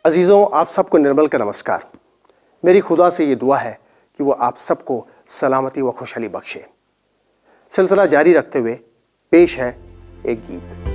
अजीज़ों, आप सबको निर्मल का नमस्कार। मेरी खुदा से ये दुआ है कि वो आप सबको सलामती व खुशहाली बख्शे। सिलसिला जारी रखते हुए पेश है एक गीत।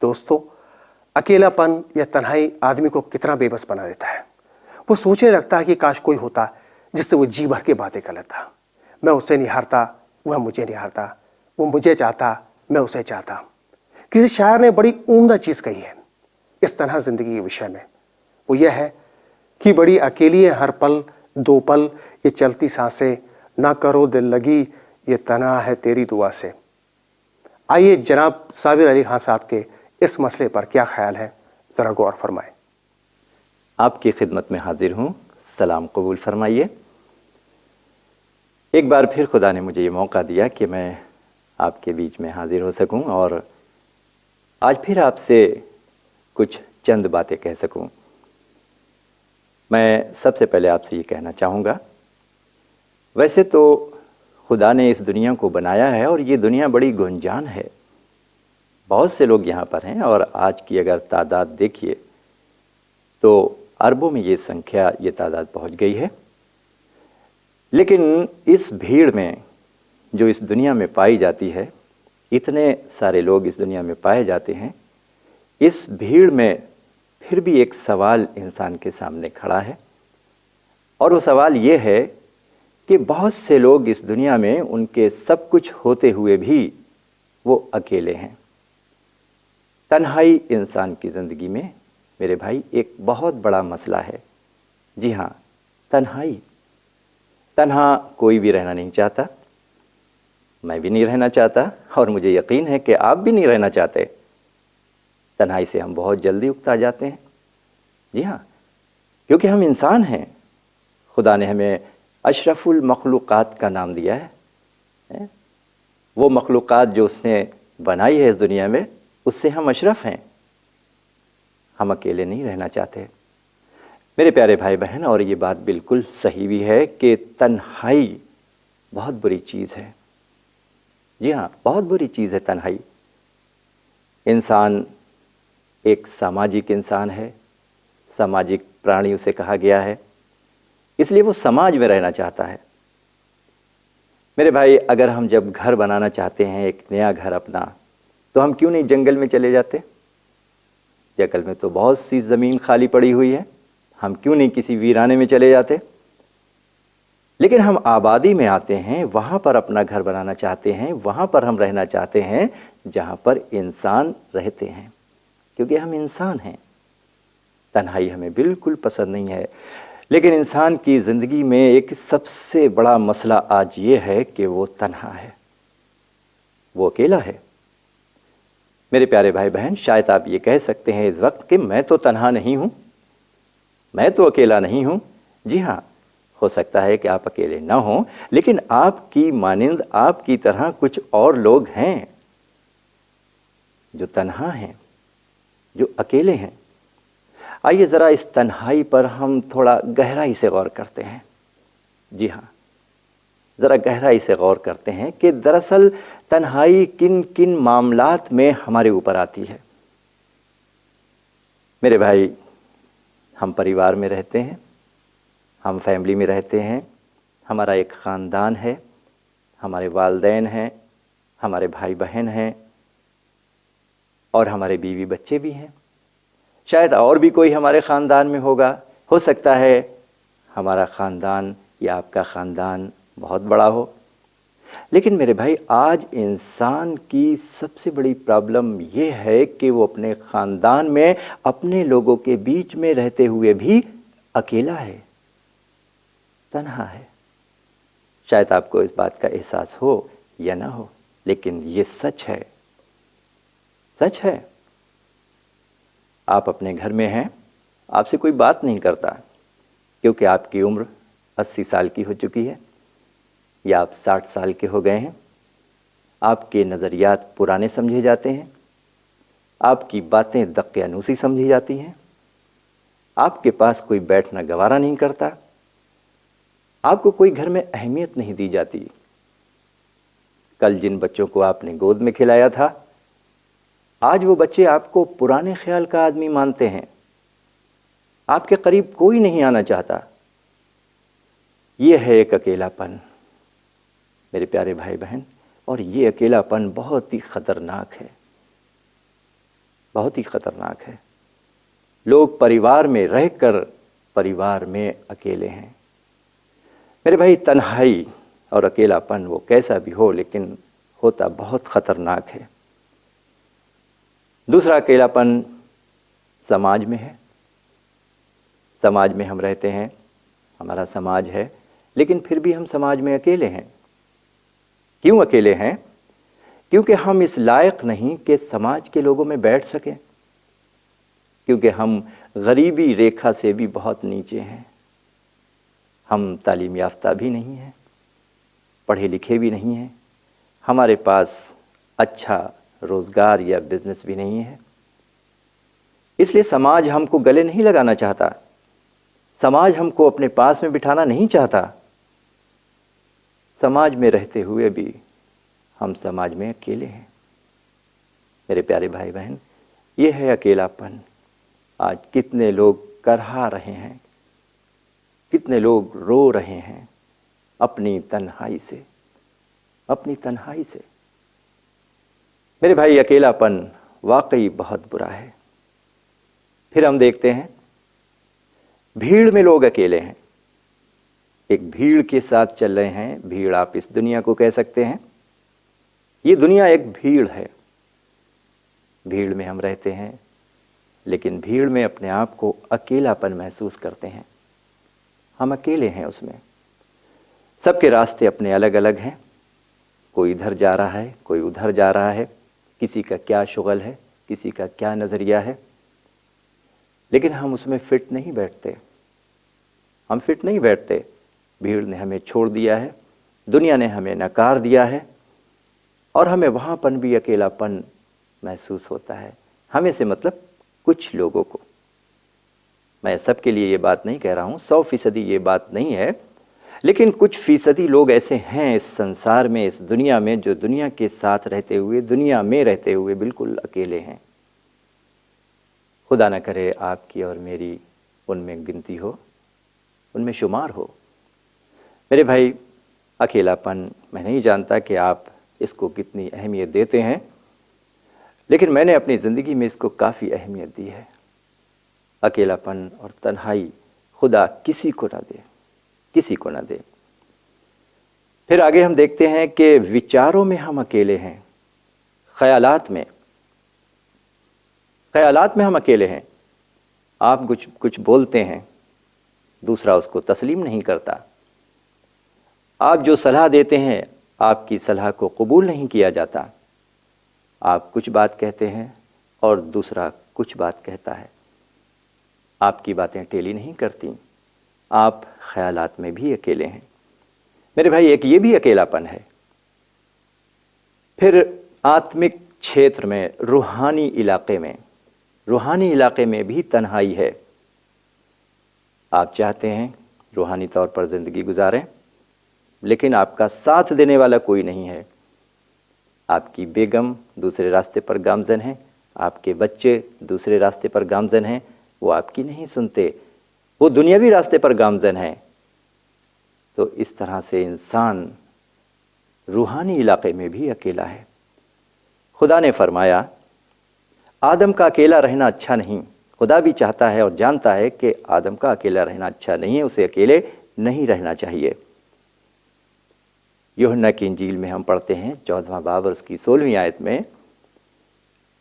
दोस्तों, अकेलापन या तन्हाई आदमी को कितना बेबस बना देता है। वो सोचने लगता है कि काश कोई होता जिससे वो जी भर के बातें कर लेता। मैं उसे नहीं हारता, वह मुझे नहीं हारता, वो मुझे चाहता, मैं उसे चाहता। किसी शायर ने बड़ी उम्दा चीज कही है इस तन्हा जिंदगी के विषय में। वो यह है कि बड़ी अकेली है हर पल, दो पल ये चलती सांसें, ना करो दिल लगी ये तन्हा है तेरी दुआ से। आइए जनाब साबिर अली खान साहब के इस मसले पर क्या ख्याल है, जरा गौर फरमाएं। आपकी खिदमत में हाजिर हूँ, सलाम कबूल फरमाइए। एक बार फिर खुदा ने मुझे ये मौका दिया कि मैं आपके बीच में हाजिर हो सकूं और आज फिर आपसे कुछ चंद बातें कह सकूं। मैं सबसे पहले आपसे ये कहना चाहूँगा, वैसे तो खुदा ने इस दुनिया को बनाया है और ये दुनिया बड़ी गुंजान है। बहुत से लोग यहाँ पर हैं और आज की अगर तादाद देखिए तो अरबों में ये संख्या, ये तादाद पहुँच गई है। लेकिन इस भीड़ में जो इस दुनिया में पाई जाती है, इतने सारे लोग इस दुनिया में पाए जाते हैं, इस भीड़ में फिर भी एक सवाल इंसान के सामने खड़ा है और वो सवाल ये है कि बहुत से लोग इस दुनिया में उनके सब कुछ होते हुए भी वो अकेले हैं। तन्हाई इंसान की ज़िंदगी में मेरे भाई एक बहुत बड़ा मसला है। जी हाँ, तन्हाई। तन्हा कोई भी रहना नहीं चाहता, मैं भी नहीं रहना चाहता और मुझे यकीन है कि आप भी नहीं रहना चाहते। तन्हाई से हम बहुत जल्दी उकता जाते हैं। जी हाँ, क्योंकि हम इंसान हैं। खुदा ने हमें अशरफुल मखलूक़ात का नाम दिया है। वो मखलूक़ात जो उसने बनाई है इस दुनिया में, उससे हम अशरफ हैं। हम अकेले नहीं रहना चाहते मेरे प्यारे भाई बहन। और ये बात बिल्कुल सही भी है कि तन्हाई बहुत बुरी चीज़ है। जी हाँ, बहुत बुरी चीज़ है तन्हाई। इंसान एक सामाजिक इंसान है, सामाजिक प्राणी उसे कहा गया है, इसलिए वो समाज में रहना चाहता है। मेरे भाई, अगर हम जब घर बनाना चाहते हैं, एक नया घर अपना, तो हम क्यों नहीं जंगल में चले जाते? जंगल में तो बहुत सी ज़मीन खाली पड़ी हुई है, हम क्यों नहीं किसी वीराने में चले जाते? लेकिन हम आबादी में आते हैं, वहाँ पर अपना घर बनाना चाहते हैं, वहाँ पर हम रहना चाहते हैं जहाँ पर इंसान रहते हैं, क्योंकि हम इंसान हैं। तन्हाई हमें बिल्कुल पसंद नहीं है। लेकिन इंसान की ज़िंदगी में एक सबसे बड़ा मसला आज ये है कि वो तन्हा है, वो अकेला है। मेरे प्यारे भाई बहन, शायद आप ये कह सकते हैं इस वक्त कि मैं तो तन्हा नहीं हूँ, मैं तो अकेला नहीं हूँ। जी हाँ, हो सकता है कि आप अकेले ना हों, लेकिन आपकी मानिंद, आपकी तरह कुछ और लोग हैं जो तन्हा हैं, जो अकेले हैं। आइए ज़रा इस तन्हाई पर हम थोड़ा गहराई से गौर करते हैं। जी हाँ, ज़रा गहराई से गौर करते हैं कि दरअसल तन्हाई किन किन मामलात में हमारे ऊपर आती है। मेरे भाई, हम परिवार में रहते हैं, हम फैमिली में रहते हैं, हमारा एक ख़ानदान है, हमारे वालिदैन हैं, हमारे भाई बहन हैं और हमारे बीवी बच्चे भी हैं। शायद और भी कोई हमारे ख़ानदान में होगा। हो सकता है हमारा ख़ानदान या आपका ख़ानदान बहुत बड़ा हो। लेकिन मेरे भाई, आज इंसान की सबसे बड़ी प्रॉब्लम ये है कि वो अपने ख़ानदान में, अपने लोगों के बीच में रहते हुए भी अकेला है, तन्हा है। शायद आपको इस बात का एहसास हो या ना हो, लेकिन ये सच है, सच है। आप अपने घर में हैं, आपसे कोई बात नहीं करता क्योंकि आपकी उम्र 80 साल की हो चुकी है या आप 60 साल के हो गए हैं। आपके नज़रियात पुराने समझे जाते हैं, आपकी बातें दकियानूसी समझी जाती हैं, आपके पास कोई बैठना गवारा नहीं करता, आपको कोई घर में अहमियत नहीं दी जाती। कल जिन बच्चों को आपने गोद में खिलाया था, आज वो बच्चे आपको पुराने ख्याल का आदमी मानते हैं, आपके करीब कोई नहीं आना चाहता। ये है एक अकेलापन मेरे प्यारे भाई बहन, और ये अकेलापन बहुत ही ख़तरनाक है, बहुत ही ख़तरनाक है। लोग परिवार में रहकर परिवार में अकेले हैं। मेरे भाई, तन्हाई और अकेलापन वो कैसा भी हो, लेकिन होता बहुत ख़तरनाक है। दूसरा अकेलापन समाज में है। समाज में हम रहते हैं, हमारा समाज है, लेकिन फिर भी हम समाज में अकेले हैं। क्यों अकेले हैं? क्योंकि हम इस लायक नहीं कि समाज के लोगों में बैठ सकें, क्योंकि हम गरीबी रेखा से भी बहुत नीचे हैं। हम तालीम याफ्ता भी नहीं हैं, पढ़े लिखे भी नहीं हैं, हमारे पास अच्छा रोज़गार या बिजनेस भी नहीं है। इसलिए समाज हमको गले नहीं लगाना चाहता, समाज हमको अपने पास में बिठाना नहीं चाहता। समाज में रहते हुए भी हम समाज में अकेले हैं। मेरे प्यारे भाई बहन, ये है अकेलापन। आज कितने लोग करहा रहे हैं, कितने लोग रो रहे हैं अपनी तन्हाई से, अपनी तन्हाई से। मेरे भाई, अकेलापन वाकई बहुत बुरा है। फिर हम देखते हैं भीड़ में लोग अकेले हैं, एक भीड़ के साथ चल रहे हैं। भीड़ आप इस दुनिया को कह सकते हैं, ये दुनिया एक भीड़ है। भीड़ में हम रहते हैं, लेकिन भीड़ में अपने आप को अकेलापन महसूस करते हैं। हम अकेले हैं उसमें। सबके रास्ते अपने अलग अलग हैं, कोई इधर जा रहा है, कोई उधर जा रहा है, किसी का क्या शुगल है, किसी का क्या नज़रिया है, लेकिन हम उसमें फिट नहीं बैठते। हम फिट नहीं बैठते। भीड़ ने हमें छोड़ दिया है, दुनिया ने हमें नकार दिया है, और हमें वहाँ पर भी अकेलापन महसूस होता है। हमें से मतलब कुछ लोगों को। मैं सबके लिए ये बात नहीं कह रहा हूँ, 100% ये बात नहीं है, लेकिन कुछ फीसदी लोग ऐसे हैं इस संसार में, इस दुनिया में, जो दुनिया के साथ रहते हुए, दुनिया में रहते हुए बिल्कुल अकेले हैं। खुदा न करे आपकी और मेरी उनमें गिनती हो, उनमें शुमार हो। मेरे भाई, अकेलापन, मैं नहीं जानता कि आप इसको कितनी अहमियत देते हैं, लेकिन मैंने अपनी ज़िंदगी में इसको काफ़ी अहमियत दी है। अकेलापन और तन्हाई खुदा किसी को ना दे, किसी को ना दे। फिर आगे हम देखते हैं कि विचारों में हम अकेले हैं, ख्यालात में हम अकेले हैं। आप कुछ बोलते हैं, दूसरा उसको तस्लीम नहीं करता। आप जो सलाह देते हैं, आपकी सलाह को कबूल नहीं किया जाता। आप कुछ बात कहते हैं और दूसरा कुछ बात कहता है। आपकी बातें टेली नहीं करती। आप ख्यालात में भी अकेले हैं। मेरे भाई, एक ये भी अकेलापन है। फिर आत्मिक क्षेत्र में, रूहानी इलाके में भी तन्हाई है। आप चाहते हैं रूहानी तौर पर ज़िंदगी गुजारें, लेकिन आपका साथ देने वाला कोई नहीं है। आपकी बेगम दूसरे रास्ते पर गामज़न है, आपके बच्चे दूसरे रास्ते पर गामज़न हैं, वो आपकी नहीं सुनते, वो दुनियावी रास्ते पर गामज़न हैं। तो इस तरह से इंसान रूहानी इलाके में भी अकेला है। खुदा ने फरमाया, आदम का अकेला रहना अच्छा नहीं। खुदा भी चाहता है और जानता है कि आदम का अकेला रहना अच्छा नहीं है, उसे अकेले नहीं रहना चाहिए। यूहन्ना की इंजील में हम पढ़ते हैं 14वां बाब और उसकी 16वीं आयत में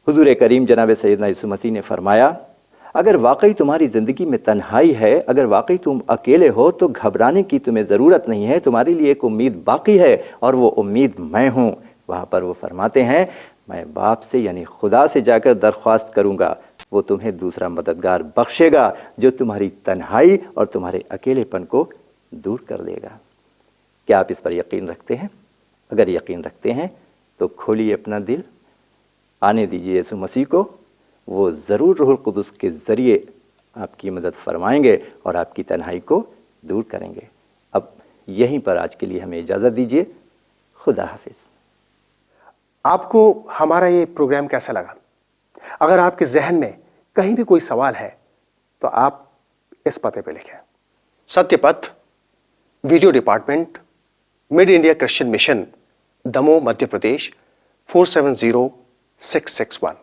हुजूर करीम जनाब सैयदना यीशु मसीह ने फरमाया, अगर वाकई तुम्हारी ज़िंदगी में तन्हाई है, अगर वाकई तुम अकेले हो, तो घबराने की तुम्हें ज़रूरत नहीं है। तुम्हारे लिए एक उम्मीद बाकी है और वो उम्मीद मैं हूँ। वहाँ पर वो फरमाते हैं, मैं बाप से यानी खुदा से जाकर दरख्वास्त करूँगा, वो तुम्हें दूसरा मददगार बख्शेगा जो तुम्हारी तन्हाई और तुम्हारे अकेलेपन को दूर कर देगा। क्या आप इस पर यकीन रखते हैं? अगर यकीन रखते हैं तो खोलिए अपना दिल, आने दीजिए यीशु मसीह को। वो ज़रूर रूहुल कुदस के ज़रिए आपकी मदद फरमाएंगे और आपकी तन्हाई को दूर करेंगे। अब यहीं पर आज के लिए हमें इजाज़त दीजिए। खुदा हाफिज़। आपको हमारा ये प्रोग्राम कैसा लगा? अगर आपके जहन में कहीं भी कोई सवाल है तो आप इस पते पे लिखें। Satyapath, video department, mid India Christian mission, Damoh, Madhya Pradesh 470661।